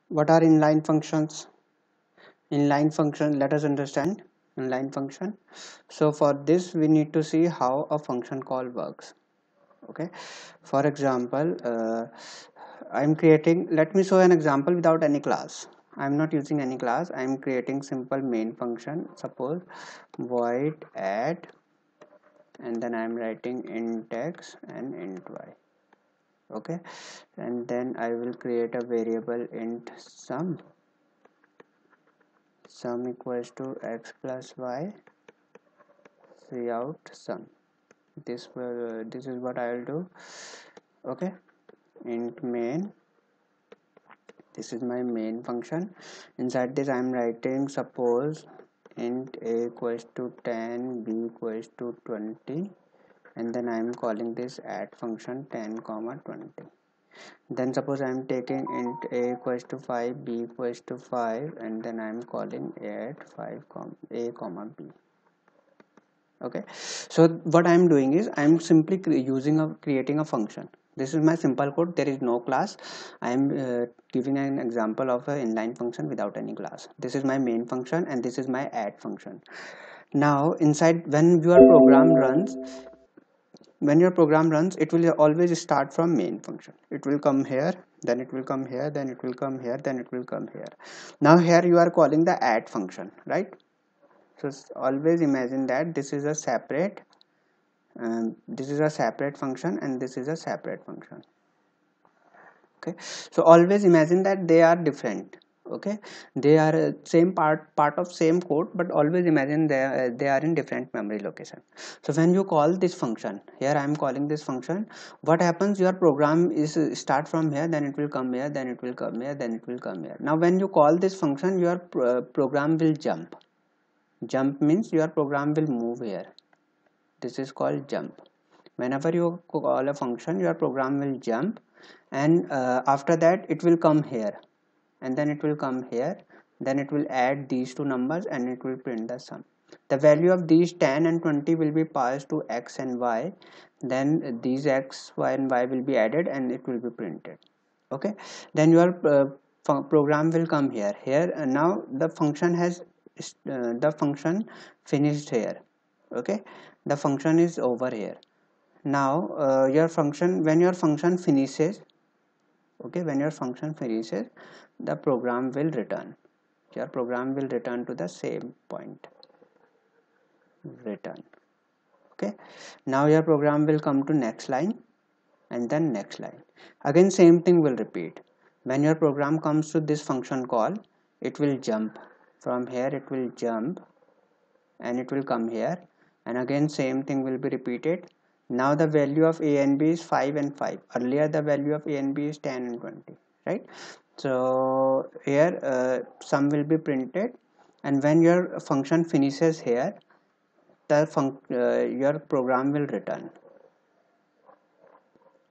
What are inline functions? Inline function, let us understand inline function. So for this we need to see how a function call works. Okay, for example, I'm creating, let me show an example without any class. I'm not using any class, I'm creating simple main function. Suppose void add, and then I'm writing int x and int y. Okay, and then I will create a variable int sum equals to x plus y cout sum. This is what I will do. Okay, int main, this is my main function. Inside this I am writing, suppose int a equals to 10, b equals to 20, and then I am calling this add function 10 comma 20. Then suppose I am taking int a equals to 5, b equals to 5, and then I am calling add 5 a comma b. Okay, so what I am doing is I am simply creating a function. This is my simple code, there is no class. I am giving an example of an inline function without any class. This is my main function and this is my add function. Now inside, when your program runs, it will always start from main function. It will come here, then it will come here, then it will come here, then it will come here. Now here you are calling the add function, right? So always imagine that this is a separate function and this is a separate function. Okay, so always imagine that they are different. Okay, they are same part of same code, but always imagine they are in different memory location. So when you call this function, here I am calling this function, what happens, your program is start from here, then it will come here, then it will come here, then it will come here. Now when you call this function, your program will jump means your program will move here. This is called jump. Whenever you call a function, your program will jump, and after that it will come here, and then it will come here, then it will add these two numbers and it will print the sum. The value of these 10 and 20 will be passed to x and y, then these x, y and y will be added and it will be printed. Okay, then your program will come here, and now the function finished here. Okay, the function is over here. Now your function, when your function finishes, okay, when your function finishes, the program will return, your program will return to the same point, return. Okay, now your program will come to next line, and then next line. Again same thing will repeat. When your program comes to this function call, it will jump from here, it will jump and it will come here, and again same thing will be repeated. Now the value of a and b is 5 and 5. Earlier the value of a and b is 10 and 20, right? So here sum will be printed, and when your function finishes here, your program will return.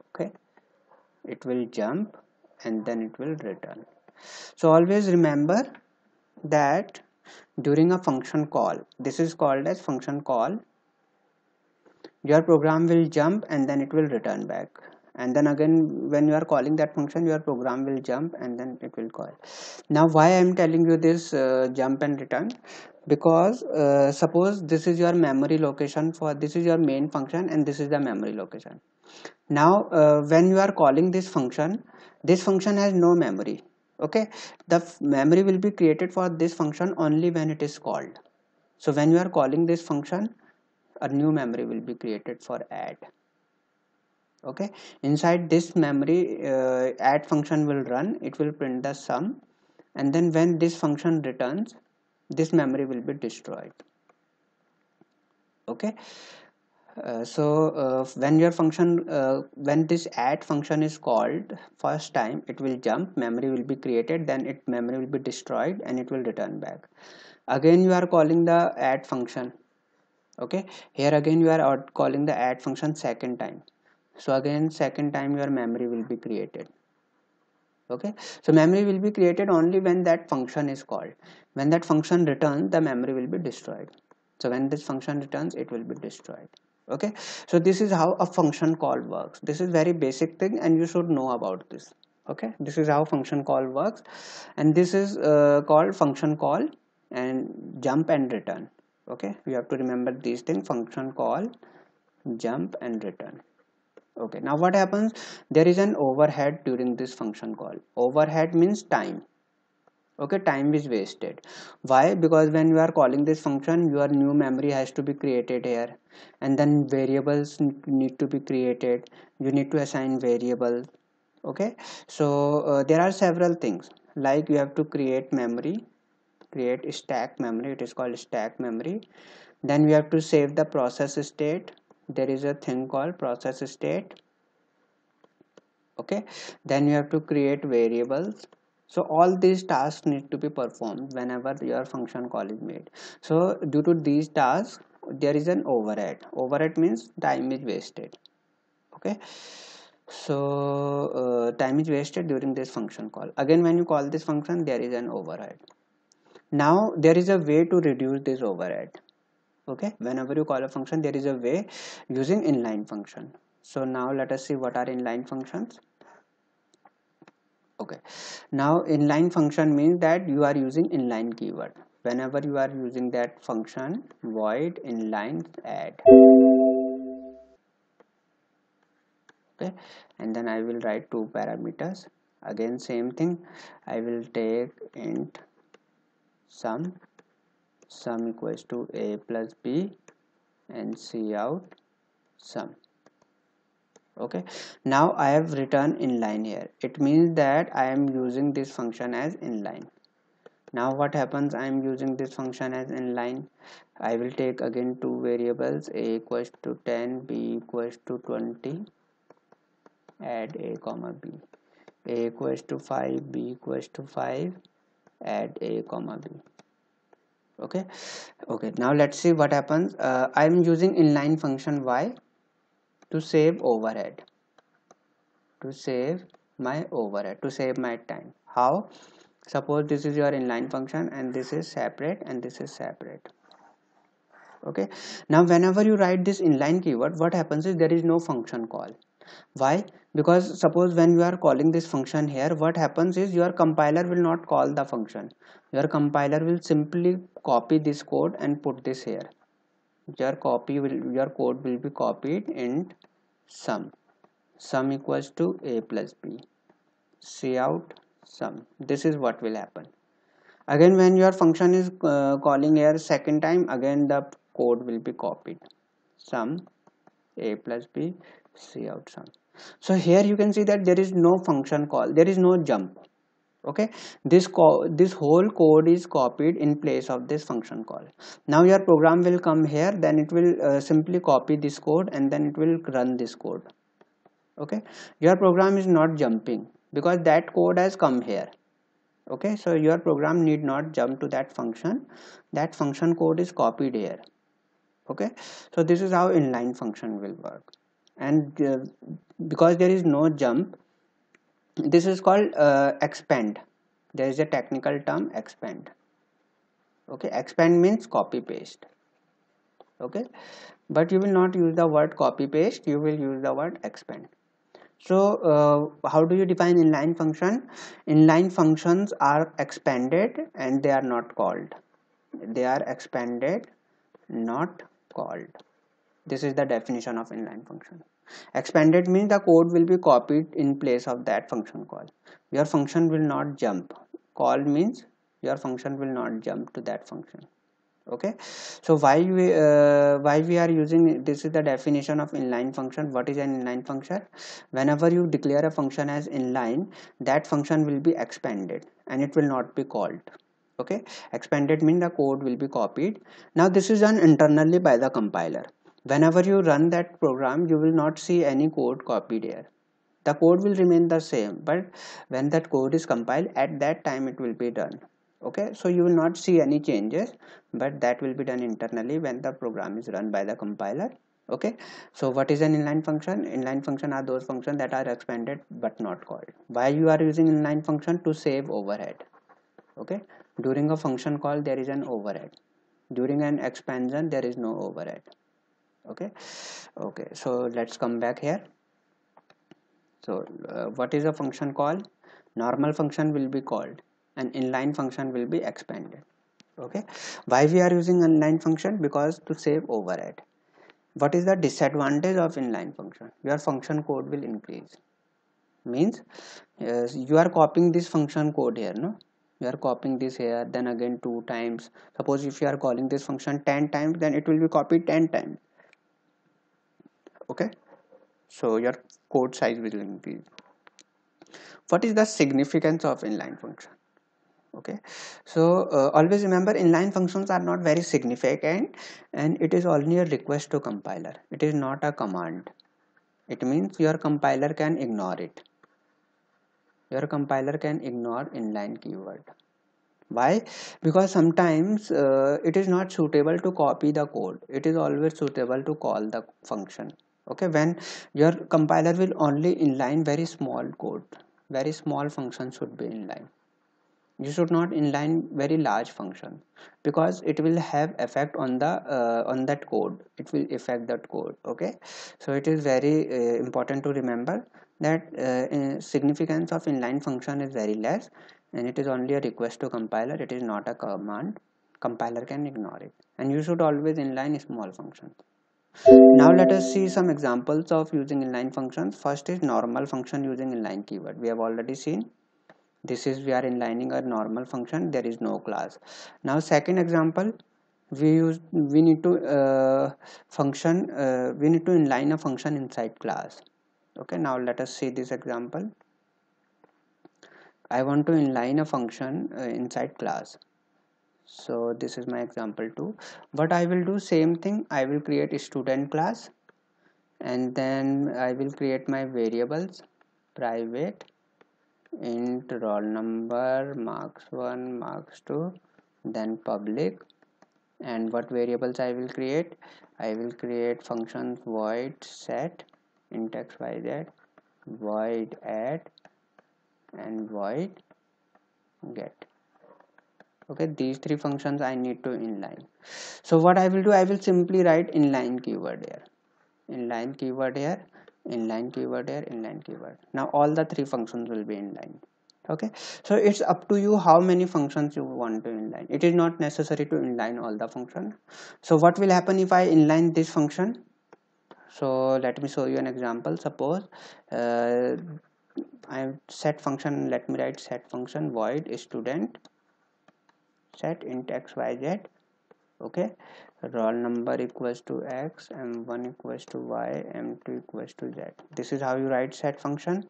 Okay, it will jump and then it will return. So always remember that during a function call, this is called as function call, your program will jump and then it will return back, and then again when you are calling that function, your program will jump and then it will call. Now why I am telling you this jump and return, because suppose this is your memory location, for this is your main function and this is the memory location. Now when you are calling this function has no memory. Okay, the memory will be created for this function only when it is called. So when you are calling this function, a new memory will be created for add. Okay, inside this memory, add function will run, it will print the sum, and then when this function returns, this memory will be destroyed. Okay, when your function when this add function is called first time, it will jump, memory will be created, then memory will be destroyed and it will return back. Again you are calling the add function. Okay, here again you are calling the add function second time, so again second time your memory will be created. Okay, so memory will be created only when that function is called. When that function returns, the memory will be destroyed. So when this function returns, it will be destroyed. Okay, so this is how a function call works. This is very basic thing and you should know about this. Okay, this is how function call works, and this is called function call and jump and return. Okay, you have to remember these things: function call, jump and return. Okay, now what happens, there is an overhead during this function call. Overhead means time. Okay, time is wasted. Why? Because when you are calling this function, your new memory has to be created here, and then variables need to be created. You need to assign variables. Okay, so there are several things, like you have to create memory, create stack memory, it is called stack memory. Then we have to save the process state, there is a thing called process state. Okay, then you have to create variables. So all these tasks need to be performed whenever your function call is made. So due to these tasks, there is an overhead. Overhead means time is wasted. Okay, so time is wasted during this function call. Again, when you call this function, there is an overhead. Now there is a way to reduce this overhead. Okay, whenever you call a function, there is a way using inline function. So now let us see what are inline functions. Okay, now inline function means that you are using inline keyword. Whenever you are using that function, void inline add. Okay, and then I will write two parameters. Again same thing, I will take int sum equals to a plus b and cout sum. Okay, now I have written inline here. It means that I am using this function as inline. Now what happens, I am using this function as inline. I will take again two variables, a equals to 10, b equals to 20, add a comma b, a equals to 5, b equals to 5, add a comma b. Okay, okay, now let's see what happens. I am using inline function. Why? To save overhead, to save my overhead, to save my time. How? Suppose this is your inline function and this is separate and this is separate. Okay, now whenever you write this inline keyword, what happens is there is no function call. Why? Because suppose when you are calling this function here, what happens is your compiler will not call the function. Your compiler will simply copy this code and put this here. Your code will be copied in sum equals to a plus b, cout sum. This is what will happen. Again, when your function is calling here second time, again the code will be copied, sum a plus b, cout sum. So here you can see that there is no function call, there is no jump. Okay, this whole code is copied in place of this function call. Now your program will come here, then it will simply copy this code and then it will run this code. Okay, your program is not jumping because that code has come here. Okay, so your program need not jump to that function. That function code is copied here. Okay, so this is how inline function will work. And because there is no jump, this is called expand. There is a technical term, expand. Okay, expand means copy paste. Okay, but you will not use the word copy paste, you will use the word expand. So how do you define inline function? Inline functions are expanded and they are not called. They are expanded, not called. This is the definition of inline function. Expanded means the code will be copied in place of that function call. Your function will not jump. Call means your function will not jump to that function. Okay, so why we are using, this is the definition of inline function. What is an inline function? Whenever you declare a function as inline, that function will be expanded and it will not be called. Okay, expanded means the code will be copied. Now this is done internally by the compiler. Whenever you run that program, you will not see any code copied here. The code will remain the same, but when that code is compiled, at that time it will be done. Okay, so you will not see any changes, but that will be done internally when the program is run by the compiler. Okay, so what is an inline function? Inline function are those functions that are expanded but not called. Why you are using inline function? To save overhead. Okay, during a function call there is an overhead, during an expansion there is no overhead. Okay, okay, so let's come back here. So what is a function call? normal function will be called and inline function will be expanded. Okay, why we are using inline function? Because to save overhead. What is the disadvantage of inline function? Your function code will increase. Means you are copying this function code here, no? You are copying this here, then again 2 times. Suppose if you are calling this function 10 times, then it will be copied 10 times. Okay, so your code size will increase. What is the significance of inline function? Okay, so always remember, inline functions are not very significant, and it is only a request to compiler. It is not a command. It means your compiler can ignore it. Your compiler can ignore inline keyword. Why? Because sometimes it is not suitable to copy the code. It is always suitable to call the function. Okay, when your compiler will only inline very small code, very small function should be inline. You should not inline very large function, because it will have effect on that code. It will affect that code. Okay, so it is very important to remember that significance of inline function is very less, and it is only a request to compiler. It is not a command. Compiler can ignore it, and you should always inline small functions. Now let us see some examples of using inline functions. First is normal function using inline keyword. We have already seen. This is, we are inlining a normal function, there is no class. Now second example, we need to inline a function inside class. Okay, now let us see this example. I want to inline a function inside class. So this is my example 2. What I will do, same thing, I will create a student class, and then I will create my variables, private int roll number, marks 1, marks 2, then public. And what variables I will create? I will create functions void set int xyz, void add, and void get. Okay, these 3 functions I need to inline. So what I will do, I will simply write inline keyword here, inline keyword here, inline keyword here, inline keyword. Now all the 3 functions will be inline. Okay, so it's up to you how many functions you want to inline. It is not necessary to inline all the function. So what will happen if I inline this function? So let me show you an example. Suppose I set function, let me write set function void student set int xyz. Okay, roll number equals to x, m1 equals to y, m2 equals to z. This is how you write set function.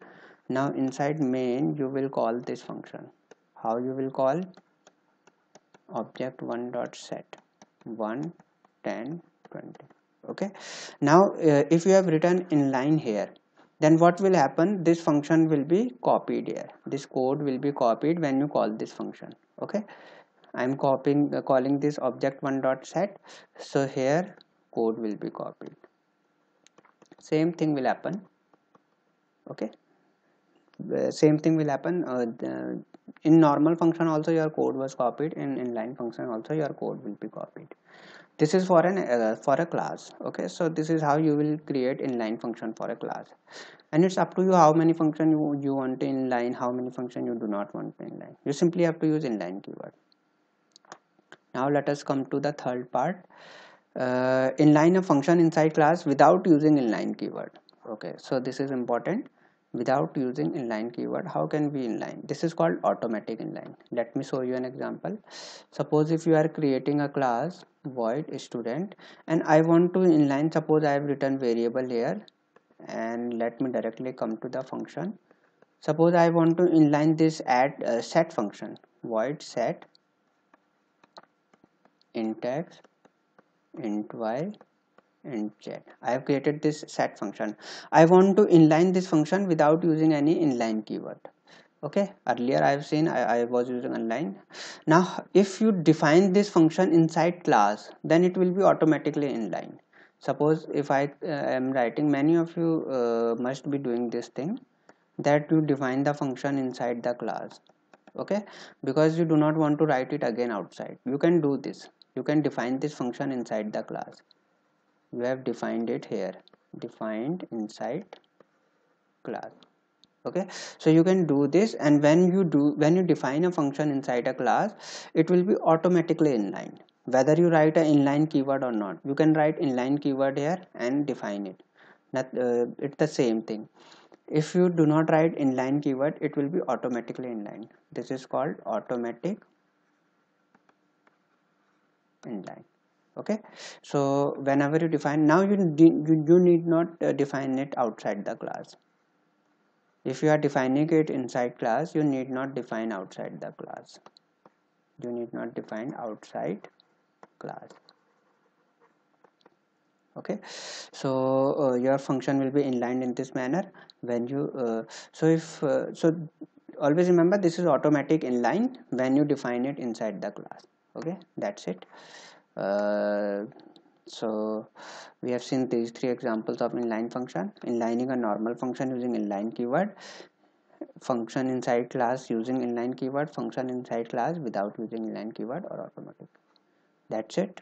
Now inside main you will call this function. How you will call? Object 1 dot set 1, 10, 20. Okay, now if you have written inline here, then what will happen? This function will be copied here. This code will be copied when you call this function. Okay, I am copying calling this object 1 dot set, so here code will be copied. Same thing will happen. Okay, same thing will happen in normal function also your code was copied, in inline function also your code will be copied. This is for a class. Okay, so this is how you will create inline function for a class, and it's up to you how many function you want to inline, how many function you do not want to inline. You simply have to use inline keyword. Now let us come to the third part, inline a function inside class without using inline keyword. Okay, so this is important. Without using inline keyword, how can we inline? This is called automatic inline. Let me show you an example. Suppose if you are creating a class void student, and I want to inline, suppose I have written variable here, and let me directly come to the function. Suppose I want to inline this add set function, void set int x, int y, int z. I have created this set function. I want to inline this function without using any inline keyword. Okay, earlier I have seen I was using inline. Now if you define this function inside class, then it will be automatically inline. Suppose if I am writing, many of you must be doing this thing, that you define the function inside the class. Okay, because you do not want to write it again outside. You can do this. You can define this function inside the class. You have defined it here, defined inside class. Okay, so you can do this, and when you define a function inside a class, it will be automatically inline. Whether you write an inline keyword or not, you can write inline keyword here and define it. That it's the same thing. If you do not write inline keyword, it will be automatically inline. This is called automatic inline. Okay, so whenever you define, now you need not define it outside the class. If you are defining it inside class, you need not define outside the class. You need not define outside class. Okay, so your function will be inlined in this manner. When you so always remember, this is automatic inline when you define it inside the class. Okay, that's it. So we have seen these three examples of inline function: inlining a normal function using inline keyword, function inside class using inline keyword, function inside class without using inline keyword, or automatic. That's it.